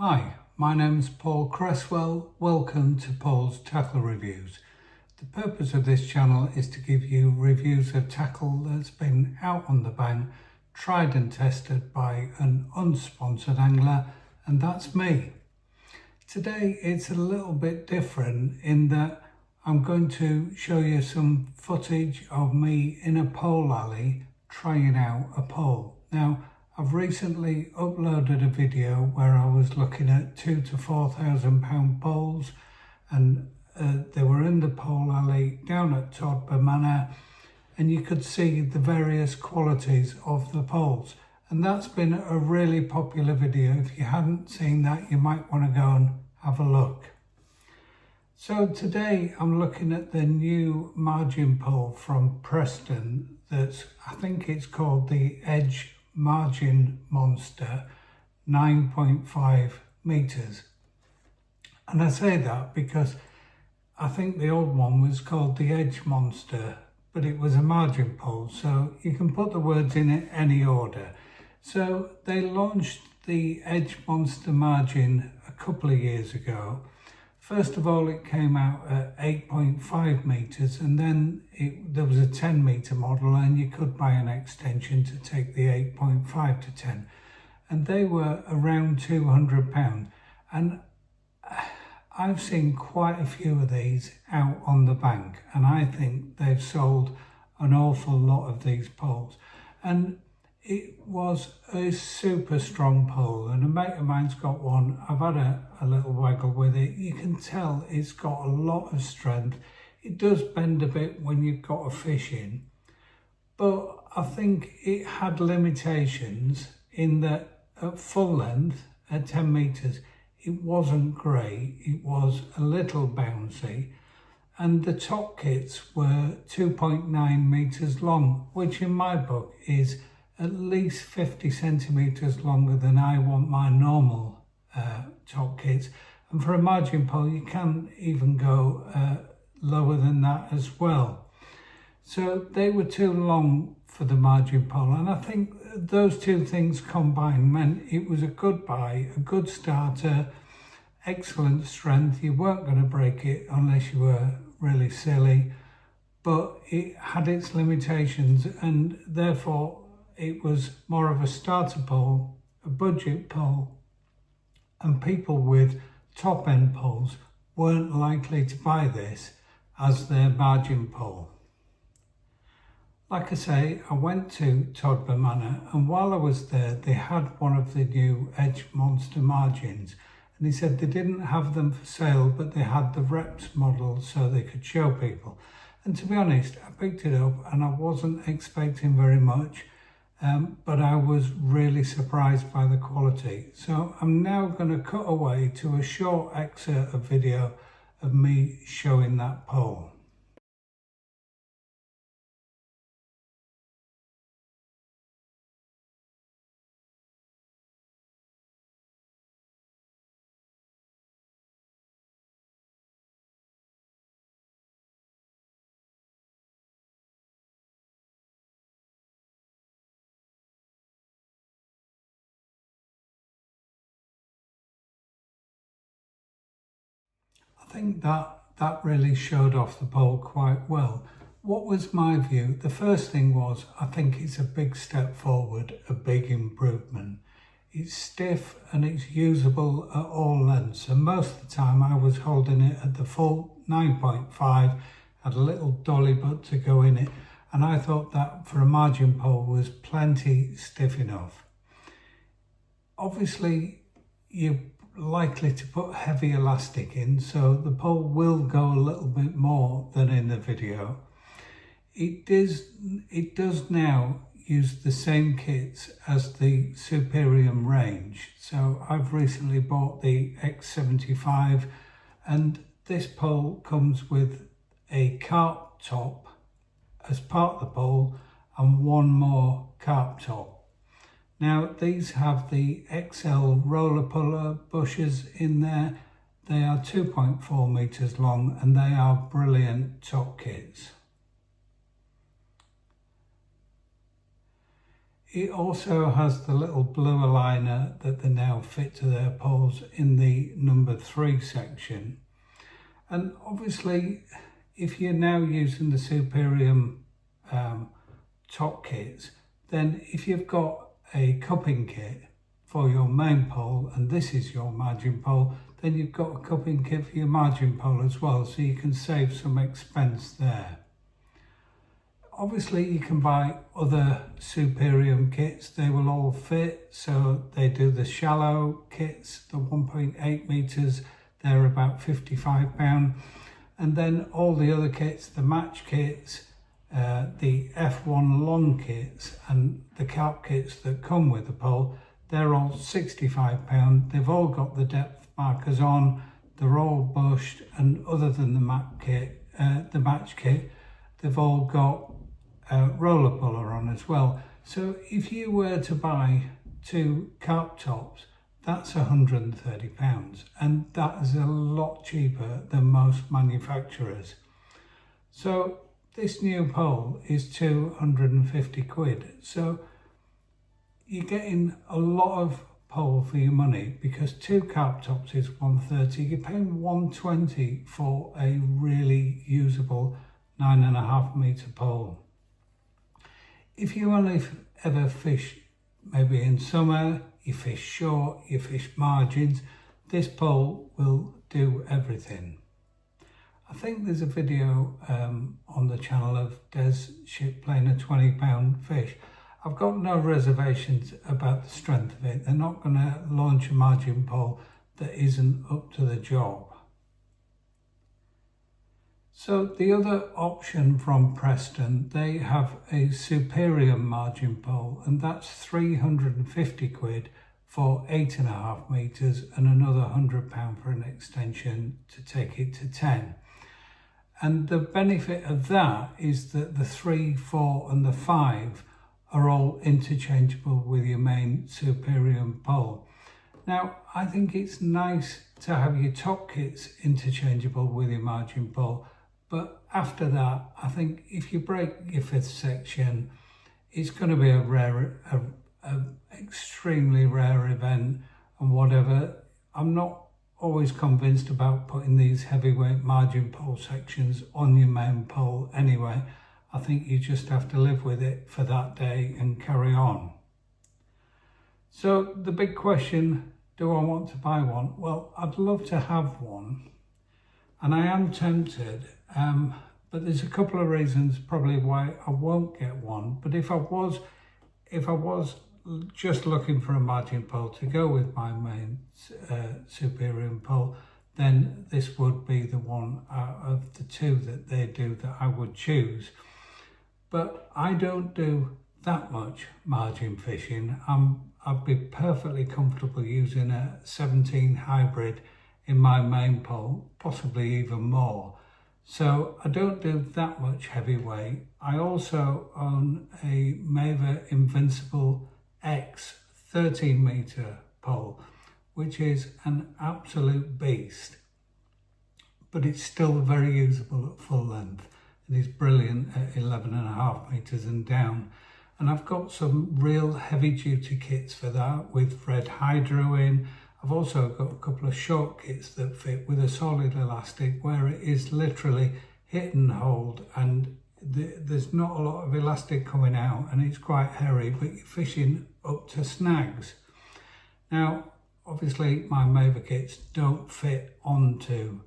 Hi, my name's Paul Cresswell. Welcome to Paul's Tackle Reviews. The purpose of this channel is to give you reviews of tackle that's been out on the bank, tried and tested by an unsponsored angler, and that's me. Today it's a little bit different in that I'm going to show you some footage of me in a pole alley trying out a pole. Now, I've recently uploaded a video where I was looking at £2,000 to £4,000 poles, and they were in the pole alley down at Todber Manor, and you could see the various qualities of the poles. And that's been a really popular video. If you hadn't seen that, you might want to go and have a look. So today I'm looking at the new margin pole from Preston I think it's called the Edge Margin Monster, 9.5 meters. And I say that because I think the old one was called the Edge Monster, but it was a margin pole, so you can put the words in any order. So they launched the Edge Monster Margin a couple of years ago. First of all, it came out at 8.5 meters, and then there was a 10 meter model, and you could buy an extension to take the 8.5 to 10. And they were around £200. And I've seen quite a few of these out on the bank, and I think they've sold an awful lot of these poles. And it was a super strong pole, and a mate of mine's got one. I've had a little waggle with it. You can tell it's got a lot of strength. It does bend a bit when you've got a fish in, but I think it had limitations in that at full length, at 10 meters, it wasn't great. It was a little bouncy, and the top kits were 2.9 meters long, which in my book is at least 50 centimeters longer than I want my normal top kits. And for a margin pole, you can even go lower than that as well. So they were too long for the margin pole. And I think those two things combined meant it was a good buy, a good starter, excellent strength. You weren't going to break it unless you were really silly, but it had its limitations, and therefore it was more of a starter pole, a budget pole, and people with top end poles weren't likely to buy this as their margin pole. Like I say, I went to Todber Manor, and while I was there, they had one of the new Edge Monster margins, and he said they didn't have them for sale, but they had the reps model so they could show people. And to be honest, I picked it up and I wasn't expecting very much. But I was really surprised by the quality. So I'm now going to cut away to a short excerpt of video of me showing that pole. I think that really showed off the pole quite well. What was my view? The first thing was, I think it's a big step forward, a big improvement. It's stiff and it's usable at all lengths, and most of the time I was holding it at the full 9.5, had a little dolly butt to go in it, and I thought that for a margin pole was plenty stiff enough. Obviously, you're likely to put heavy elastic in, so the pole will go a little bit more than in the video. It does now use the same kits as the Superium range. So I've recently bought the X75, and this pole comes with a carp top as part of the pole and one more carp top. Now these have the XL roller puller bushes in there. They are 2.4 meters long, and they are brilliant top kits. It also has the little blue aligner that they now fit to their poles in the number 3 section. And obviously, if you're now using the Superium top kits, then if you've got a cupping kit for your main pole and this is your margin pole, then you've got a cupping kit for your margin pole as well, so you can save some expense there. Obviously you can buy other Superium kits, they will all fit, so they do the shallow kits, the 1.8 meters, they're about £55, and then all the other kits, the match kits, the F1 long kits and the carp kits that come with the pole, they're all £65. They've all got the depth markers on, they're all bushed, and other than the match kit, they've all got roller puller on as well. So if you were to buy 2 carp tops, that's £130, and that is a lot cheaper than most manufacturers. So this new pole is 250 quid. So you're getting a lot of pole for your money, because 2 carp tops is 130. You're paying 120 for a really usable 9.5 meter pole. If you only ever fish, maybe in summer, you fish short, you fish margins, this pole will do everything. I think there's a video on the channel of Des ship playing a 20-pound fish. I've got no reservations about the strength of it. They're not going to launch a margin pole that isn't up to the job. So the other option from Preston, they have a Superium margin pole, and that's 350 quid for 8.5 meters and another £100 for an extension to take it to 10. And the benefit of that is that the 3, 4 and the 5 are all interchangeable with your main Superium pole. Now, I think it's nice to have your top kits interchangeable with your margin pole, but after that, I think if you break your 5th section, it's going to be a extremely rare event and whatever. I'm not always convinced about putting these heavyweight margin pole sections on your main pole anyway. I think you just have to live with it for that day and carry on. So the big question, do I want to buy one? Well, I'd love to have one, and I am tempted, but there's a couple of reasons probably why I won't get one. But if I was just looking for a margin pole to go with my main Superium pole, then this would be the one out of the 2 that they do that I would choose. But I don't do that much margin fishing. I'd be perfectly comfortable using a 17 hybrid in my main pole, possibly even more. So I don't do that much heavyweight. I also own a Maver Invincible X 13 meter pole, which is an absolute beast, but it's still very usable at full length. It is brilliant at 11.5 meters and down. And I've got some real heavy duty kits for that with red hydro in. I've also got a couple of short kits that fit with a solid elastic where it is literally hit and hold, and there's not a lot of elastic coming out, and it's quite hairy, but you're fishing up to snags. Now, obviously my Maver kits don't fit onto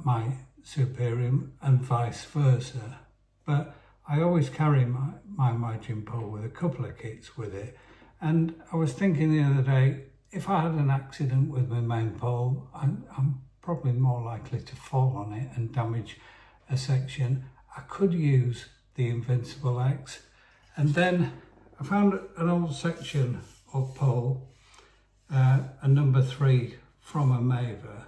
my Superium and vice versa, but I always carry my margin pole with a couple of kits with it. And I was thinking the other day, if I had an accident with my main pole, I'm probably more likely to fall on it and damage a section. I could use the Invincible X. And then I found an old section of pole, a number 3 from a Maver.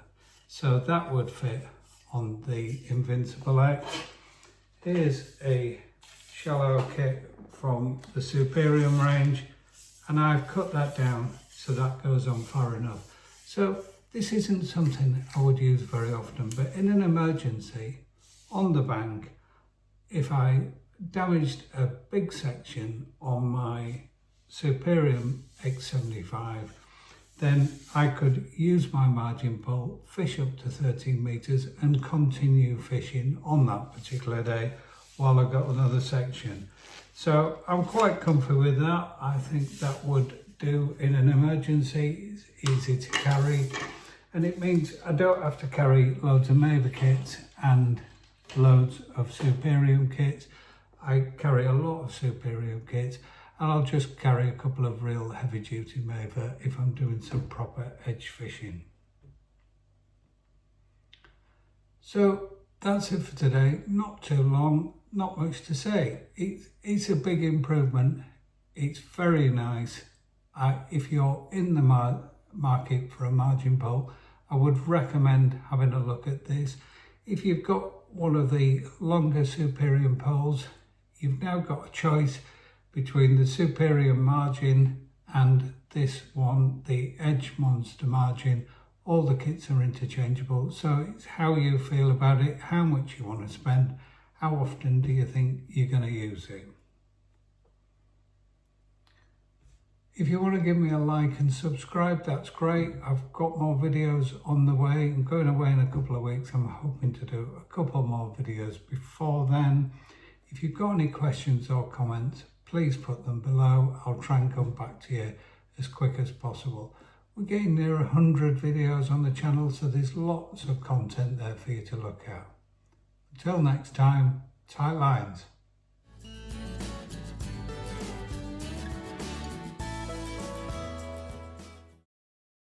So that would fit on the Invincible X. Here's a shallow kit from the Superium range, and I've cut that down so that goes on far enough. So this isn't something I would use very often, but in an emergency on the bank, if I damaged a big section on my Superium X75, then I could use my margin pole, fish up to 13 metres and continue fishing on that particular day while I got another section. So I'm quite comfy with that. I think that would do in an emergency. It's easy to carry, and it means I don't have to carry loads of Maver kits and loads of Superium kits. I carry a lot of Superium kits, and I'll just carry a couple of real heavy duty Maver if I'm doing some proper edge fishing. So that's it for today. Not too long, not much to say. It's a big improvement. It's very nice. If you're in the market for a margin pole, I would recommend having a look at this. If you've got one of the longer Superium poles, you've now got a choice between the Superium margin and this one, the Edge Monster margin. All the kits are interchangeable, so it's how you feel about it, how much you want to spend, how often do you think you're going to use it. If you want to give me a like and subscribe, that's great. I've got more videos on the way. I'm going away in a couple of weeks. I'm hoping to do a couple more videos before then. If you've got any questions or comments, please put them below. I'll try and come back to you as quick as possible. We're getting near 100 videos on the channel, so there's lots of content there for you to look at. Until next time, tight lines.